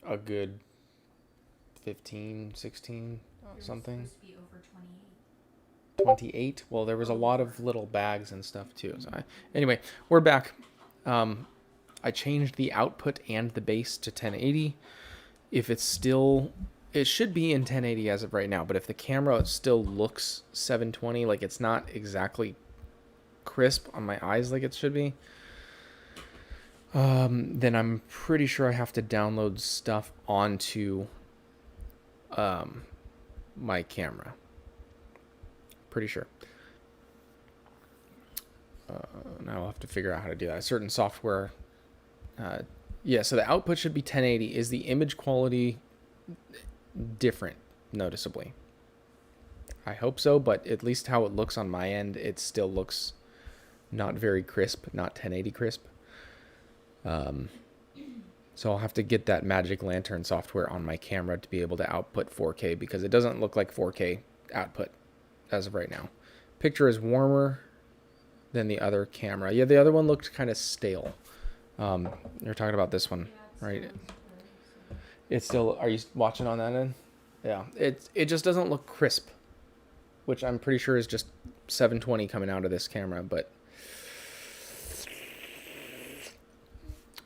a good 15, 16, something. Supposed to be over 28. 28. Well, there was a lot of little bags and stuff too. So anyway, we're back. I changed the output and the base to 1080. If it's still, it should be in 1080 as of right now, but if the camera still looks 720, like it's not exactly crisp on my eyes like it should be, then I'm pretty sure I have to download stuff onto my camera. Pretty sure. Now I'll have to figure out how to do that. Certain software. Yeah, so the output should be 1080. Is the image quality different noticeably? I hope so, but at least how it looks on my end, it still looks not very crisp, not 1080 crisp. So I'll have to get that Magic Lantern software on my camera to be able to output 4K, because it doesn't look like 4K output as of right now. Picture is warmer than the other camera. Yeah, the other one looked kind of stale. You're talking about this one, right? It's still, are you watching on that end? Yeah, it just doesn't look crisp, which I'm pretty sure is just 720 coming out of this camera, but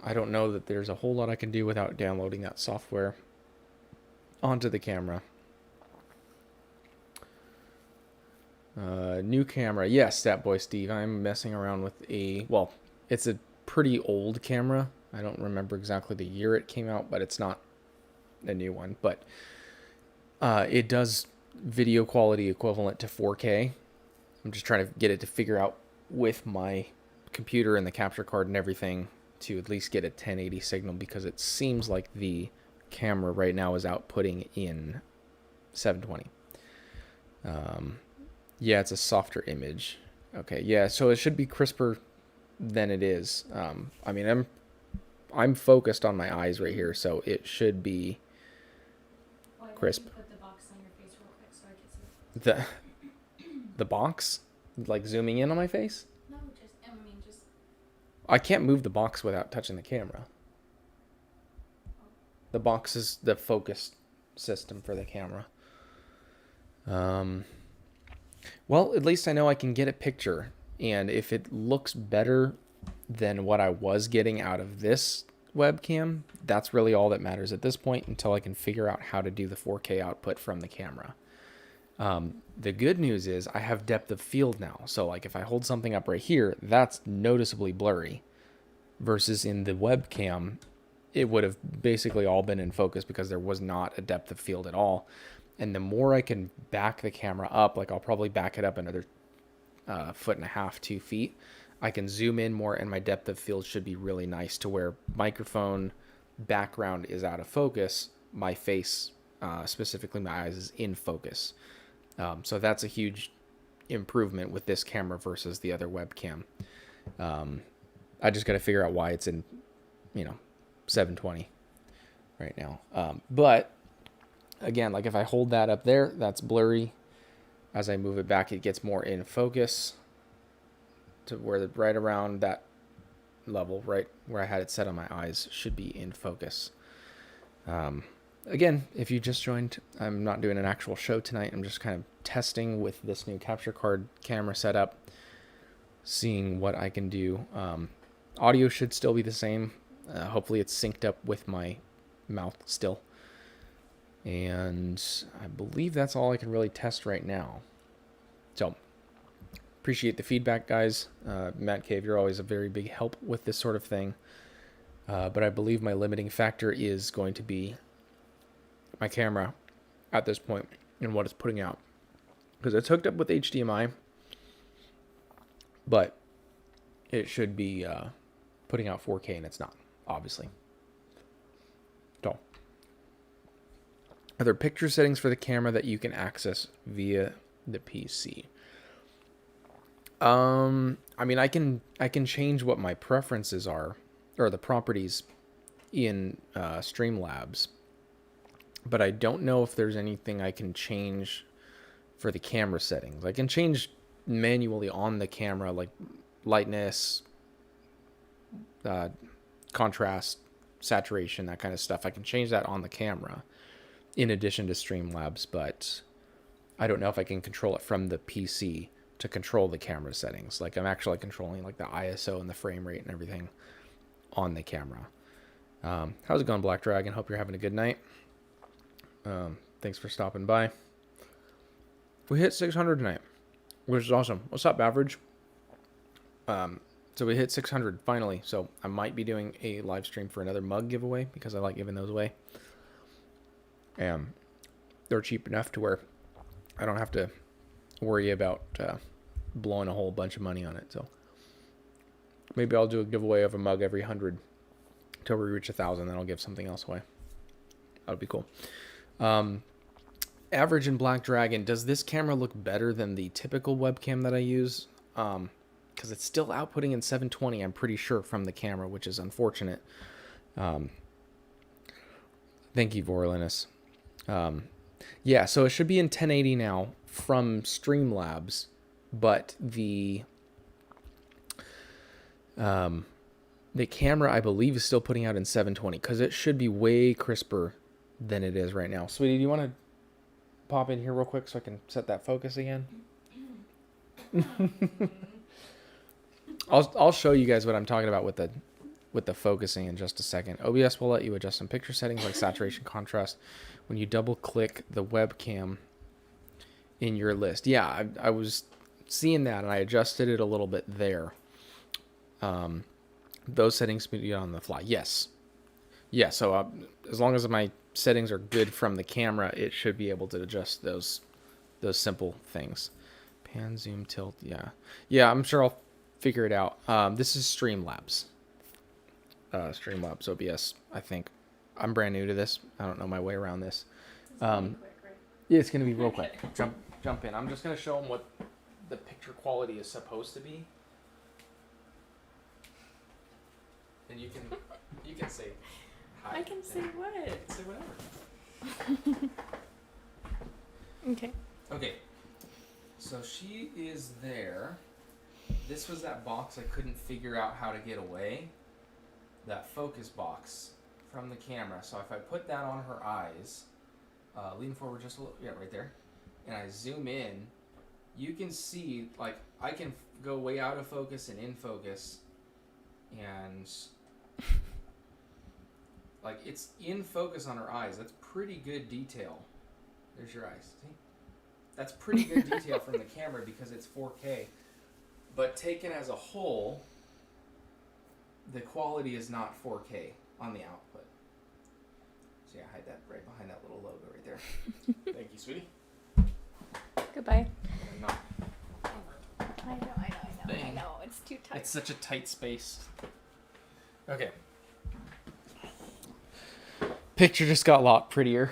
I don't know that there's a whole lot I can do without downloading that software onto the camera. New camera. Yes, that boy Steve. I'm messing around with well, it's a pretty old camera. I don't remember exactly the year it came out, but it's not a new one. But it does video quality equivalent to 4K. I'm just trying to get it to figure out with my computer and the capture card and everything to at least get a 1080 signal, because it seems like the camera right now is outputting in 720. Yeah, it's a softer image. Okay, yeah, so it should be crisper than it is. I mean, I'm focused on my eyes right here, so it should be crisp. Put the box on your face real quick so I can see. The box, like zooming in on my face. No, just. I can't move the box without touching the camera. The box is the focus system for the camera. Well, at least I know I can get a picture, and if it looks better than what I was getting out of this webcam, that's really all that matters at this point, until I can figure out how to do the 4K output from the camera. The good news is I have depth of field now, so like if I hold something up right here, that's noticeably blurry, versus in the webcam it would have basically all been in focus because there was not a depth of field at all. And the more I can back the camera up, like I'll probably back it up another 1.5 feet, 2 feet, I can zoom in more, and my depth of field should be really nice, to where microphone background is out of focus, my face, specifically my eyes, is in focus. So that's a huge improvement with this camera versus the other webcam. I just got to figure out why it's in, 720 right now. But again, like if I hold that up there, that's blurry. As I move it back, it gets more in focus to where right around that level, right where I had it set on my eyes, should be in focus. Again, if you just joined, I'm not doing an actual show tonight. I'm just kind of testing with this new capture card camera setup, seeing what I can do. Audio should still be the same. Hopefully it's synced up with my mouth still. And I believe that's all I can really test right now. So, appreciate the feedback, guys. Matt Cave, you're always a very big help with this sort of thing. But I believe my limiting factor is going to be my camera at this point and what it's putting out. Because it's hooked up with HDMI, but it should be putting out 4K, and it's not, obviously. So, are there picture settings for the camera that you can access via the PC? I mean, I can change what my preferences are, or the properties in Streamlabs, but I don't know if there's anything I can change for the camera settings. I can change manually on the camera, like lightness, contrast, saturation, that kind of stuff. I can change that on the camera in addition to Streamlabs, but I don't know if I can control it from the PC to control the camera settings. Like I'm actually controlling like the ISO and the frame rate and everything on the camera. How's it going, Black Dragon? Hope you're having a good night. Thanks for stopping by. We hit 600 tonight, which is awesome. What's up, Average? So we hit 600 finally. So I might be doing a live stream for another mug giveaway because I like giving those away. And they're cheap enough to where I don't have to worry about blowing a whole bunch of money on it. So maybe I'll do a giveaway of a mug every 100 until we reach 1,000. Then I'll give something else away. That would be cool. Average and Black Dragon, does this camera look better than the typical webcam that I use? Because it's still outputting in 720, I'm pretty sure, from the camera, which is unfortunate. Thank you, Vorlinus. Yeah, so it should be in 1080 now from Streamlabs, but the camera, I believe, is still putting out in 720 because it should be way crisper than it is right now. Sweetie, do you want to pop in here real quick so I can set that focus again? I'll show you guys what I'm talking about with the focusing in just a second. OBS will let you adjust some picture settings like saturation, contrast when you double click the webcam in your list. Yeah, I was seeing that and I adjusted it a little bit there. Those settings can be on the fly. Yes. Yeah, so as long as my settings are good from the camera, it should be able to adjust those simple things. Pan, zoom, tilt, yeah, I'm sure I'll figure it out. This is Streamlabs. Streamlabs OBS, I think. I'm brand new to this. I don't know my way around this. It's gonna be quick, right? Yeah, it's gonna be real quick. Jump in. I'm just gonna show them what the picture quality is supposed to be, and you can say hi. I can say what? Say whatever. Okay. Okay. So she is there. This was that box I couldn't figure out how to get away. That focus box from the camera. So if I put that on her eyes, lean forward just a little, yeah, right there, and I zoom in, you can see, like, I can go way out of focus and in focus, and like it's in focus on her eyes. That's pretty good detail. There's your eyes. See? That's pretty good detail from the camera because it's 4K. But taken as a whole, the quality is not 4K on the output. So yeah, hide that right behind that little logo right there. Thank you, sweetie. Goodbye. Not, I know. It's too tight. it's such a tight space. Okay. Picture just got a lot prettier.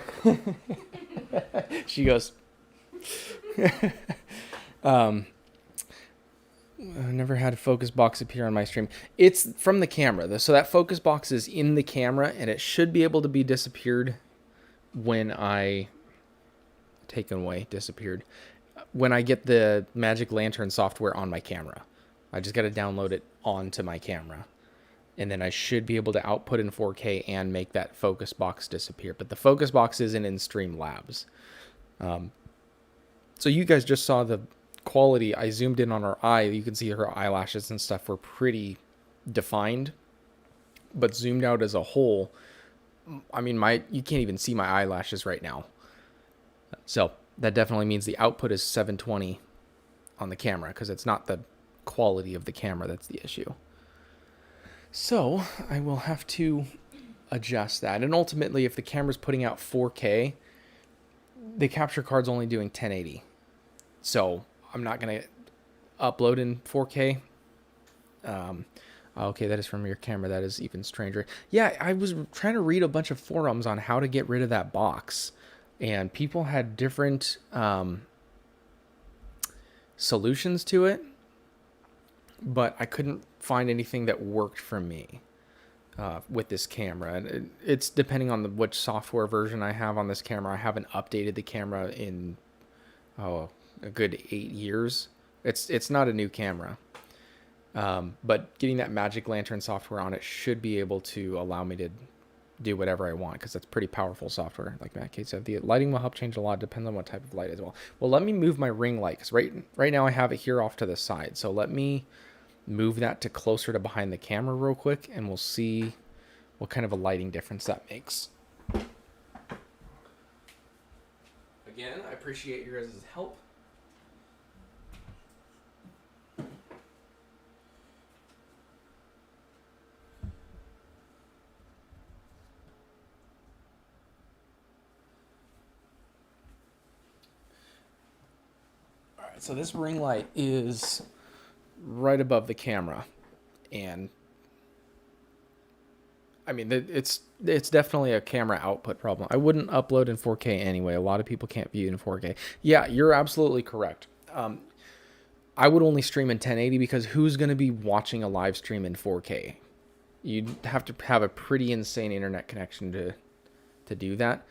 She goes. I never had a focus box appear on my stream. It's from the camera, so that focus box is in the camera, and it should be able to be disappeared when I disappeared when I get the Magic Lantern software on my camera. I just got to download it onto my camera, and then I should be able to output in 4K and make that focus box disappear. But the focus box isn't in Streamlabs. So you guys just saw the quality. I zoomed in on her eye. You can see her eyelashes and stuff were pretty defined, but zoomed out as a whole, I mean, you can't even see my eyelashes right now. So that definitely means the output is 720 on the camera because it's not the quality of the camera that's the issue. So I will have to adjust that. And ultimately, if the camera's putting out 4K, the capture card's only doing 1080. So I'm not going to upload in 4K. Okay, that is from your camera. That is even stranger. Yeah, I was trying to read a bunch of forums on how to get rid of that box. And people had different solutions to it. But I couldn't find anything that worked for me with this camera. And it's depending on which software version I have on this camera. I haven't updated the camera in a good 8 years. It's not a new camera. But getting that Magic Lantern software on it should be able to allow me to do whatever I want because that's pretty powerful software. Like Matt Kate said, the lighting will help change a lot. Depends on what type of light as well. Well, let me move my ring light because right now I have it here off to the side. So let me move that to closer to behind the camera real quick, and we'll see what kind of a lighting difference that makes. Again, I appreciate your guys' help. So this ring light is right above the camera, and I mean it's definitely a camera output problem. I wouldn't upload in 4K anyway. A lot of people can't view in 4K. Yeah, you're absolutely correct. I would only stream in 1080 because who's going to be watching a live stream in 4K? You'd have to have a pretty insane internet connection to do that.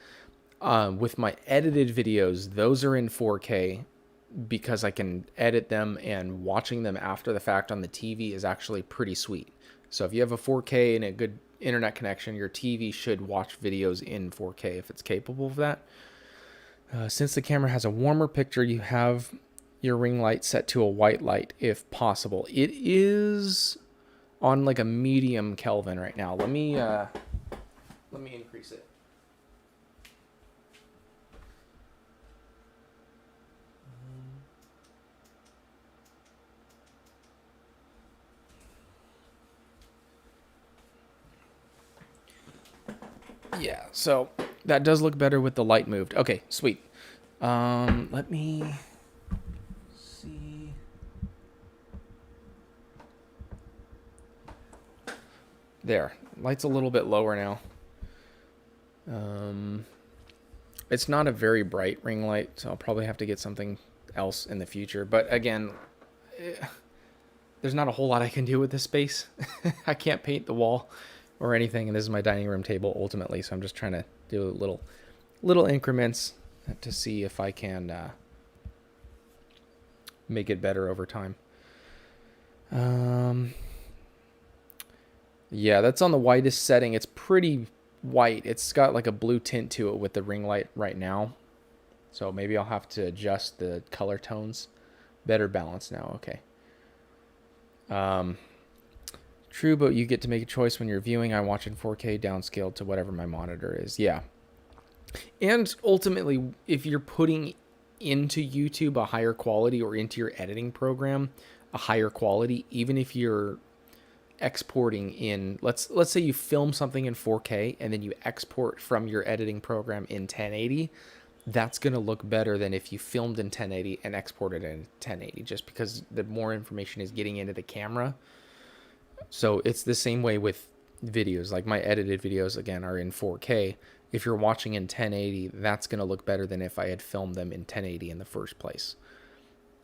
With my edited videos, those are in 4K. Because I can edit them, and watching them after the fact on the TV is actually pretty sweet. So if you have a 4K and a good internet connection, your TV should watch videos in 4K if it's capable of that. Since the camera has a warmer picture, you have your ring light set to a white light if possible. It is on like a medium Kelvin right now. Let me increase it. Yeah, so that does look better with the light moved. Okay, sweet. Let me see. There, light's a little bit lower now. It's not a very bright ring light, so I'll probably have to get something else in the future. But again, there's not a whole lot I can do with this space. I can't paint the wall or anything, and this is my dining room table ultimately, so I'm just trying to do little increments to see if I can make it better over time. Yeah, that's on the whitest setting. It's pretty white. It's got like a blue tint to it with the ring light right now, so maybe I'll have to adjust the color tones. Better balance now. Okay. True, but you get to make a choice when you're viewing. I watch in 4K downscaled to whatever my monitor is. Yeah. And ultimately, if you're putting into YouTube a higher quality, or into your editing program a higher quality, even if you're exporting in, let's say you film something in 4K and then you export from your editing program in 1080, that's going to look better than if you filmed in 1080 and exported in 1080, just because the more information is getting into the camera. So it's the same way with videos. Like my edited videos, again, are in 4K. If you're watching in 1080, that's going to look better than if I had filmed them in 1080 in the first place.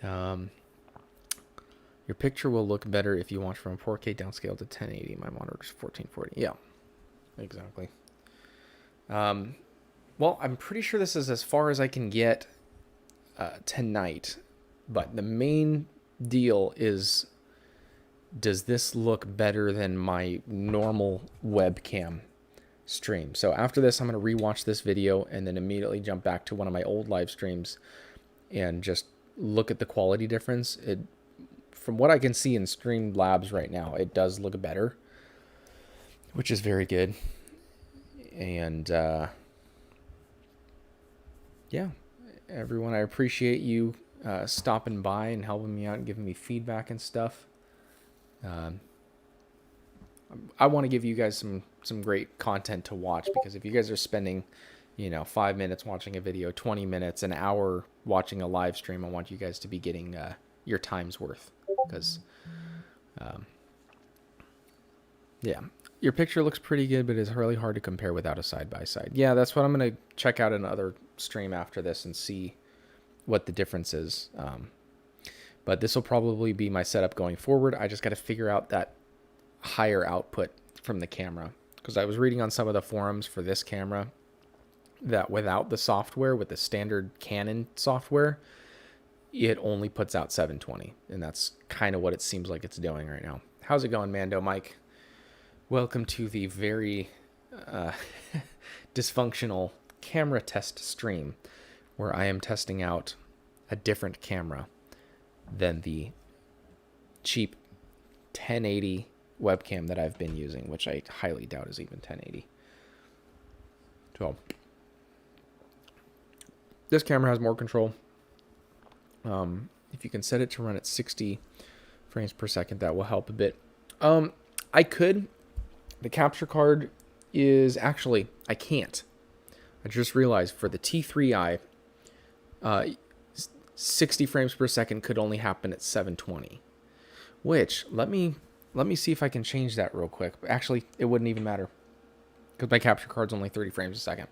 Your picture will look better if you watch from 4K downscaled to 1080. My monitor's 1440. Yeah, exactly. Well, I'm pretty sure this is as far as I can get tonight. But the main deal is, does this look better than my normal webcam stream? So after this, I'm going to rewatch this video and then immediately jump back to one of my old live streams and just look at the quality difference. From what I can see in Streamlabs right now, it does look better, which is very good. And yeah, everyone, I appreciate you stopping by and helping me out and giving me feedback and stuff. I want to give you guys some great content to watch, because if you guys are spending, 5 minutes watching a video, 20 minutes, an hour watching a live stream, I want you guys to be getting your time's worth. Because, yeah, your picture looks pretty good, but it's really hard to compare without a side-by-side. Yeah, that's what I'm going to check out another stream after this and see what the difference is. But this will probably be my setup going forward. I just got to figure out that higher output from the camera, because I was reading on some of the forums for this camera that without the software, with the standard Canon software, it only puts out 720, and that's kind of what it seems like it's doing right now. How's it going, Mando Mike? Welcome to the very dysfunctional camera test stream where I am testing out a different camera than the cheap 1080 webcam that I've been using, which I highly doubt is even 1080. So this camera has more control. If you can set it to run at 60 frames per second, that will help a bit. I could. The capture card is actually, I can't. I just realized for the T3i, 60 frames per second could only happen at 720. Which, let me see if I can change that real quick. Actually, it wouldn't even matter because my capture card's only 30 frames a second.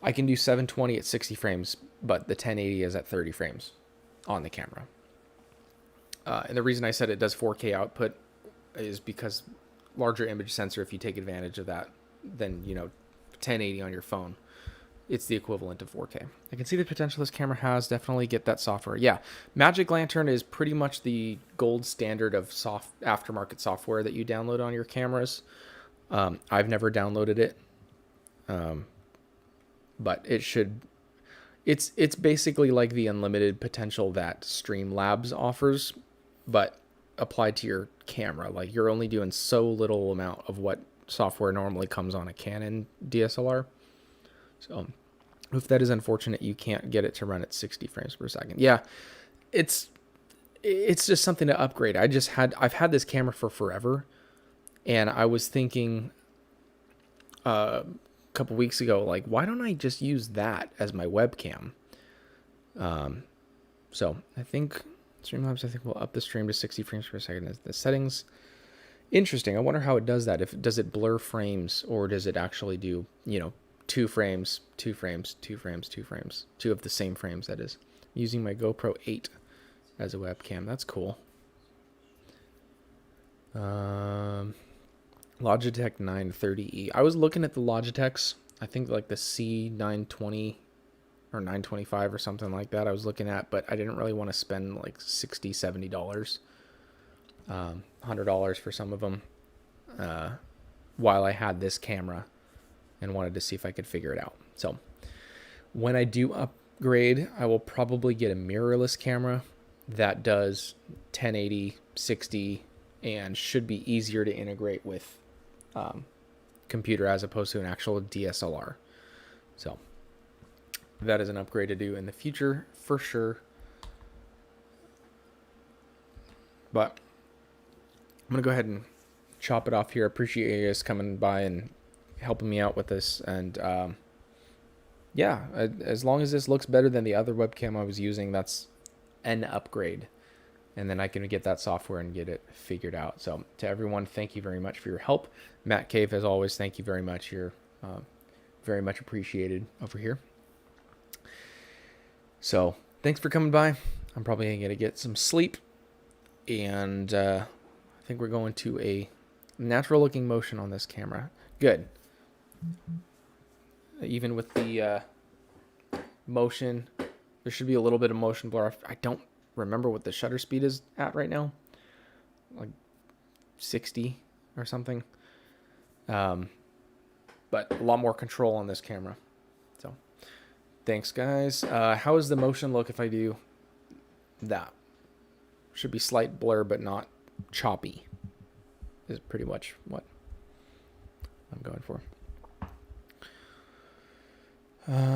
I can do 720 at 60 frames, but the 1080 is at 30 frames on the camera. And the reason I said it does 4K output is because larger image sensor, if you take advantage of that, then, 1080 on your phone, it's the equivalent of 4K. I can see the potential this camera has. Definitely get that software. Yeah, Magic Lantern is pretty much the gold standard of aftermarket software that you download on your cameras. I've never downloaded it, but it should. It's basically like the unlimited potential that Streamlabs offers, but applied to your camera. Like, you're only doing so little amount of what software normally comes on a Canon DSLR. So if that is unfortunate, you can't get it to run at 60 frames per second. Yeah, it's just something to upgrade. I've had this camera for forever, and I was thinking a couple weeks ago, like, why don't I just use that as my webcam? So I think Streamlabs, will up the stream to 60 frames per second as the settings. Interesting. I wonder how it does that. Does it blur frames, or does it actually do, 2 frames, 2 frames, 2 frames, 2 frames, 2 of the same frames, that is. I'm using my GoPro 8 as a webcam. That's cool. Logitech 930E. I was looking at the Logitechs. I think like the C920 or 925 or something like that I was looking at, but I didn't really want to spend like $60, $70, $100 for some of them while I had this camera and wanted to see if I could figure it out. So when I do upgrade, I will probably get a mirrorless camera that does 1080, 60, and should be easier to integrate with computer as opposed to an actual DSLR. So that is an upgrade to do in the future for sure. But I'm gonna go ahead and chop it off here. Appreciate you guys coming by and helping me out with this. And yeah, as long as this looks better than the other webcam I was using, that's an upgrade. And then I can get that software and get it figured out. So to everyone, thank you very much for your help. Matt Cave, as always, thank you very much. You're very much appreciated over here. So thanks for coming by. I'm probably going to get some sleep. And I think we're going to a natural looking motion on this camera. Good. Even with the motion, there should be a little bit of motion blur. I don't remember what the shutter speed is at right now, like 60 or something, but a lot more control on this camera. So thanks, guys. How does the motion look if I do that? Should be slight blur but not choppy is pretty much what I'm going for.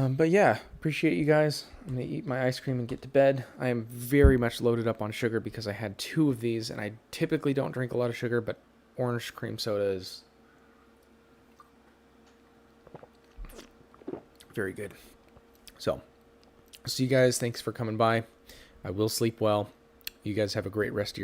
But yeah, appreciate you guys. I'm going to eat my ice cream and get to bed. I am very much loaded up on sugar because I had 2 of these, and I typically don't drink a lot of sugar, but orange cream soda is very good. So, see you guys. Thanks for coming by. I will sleep well. You guys have a great rest of your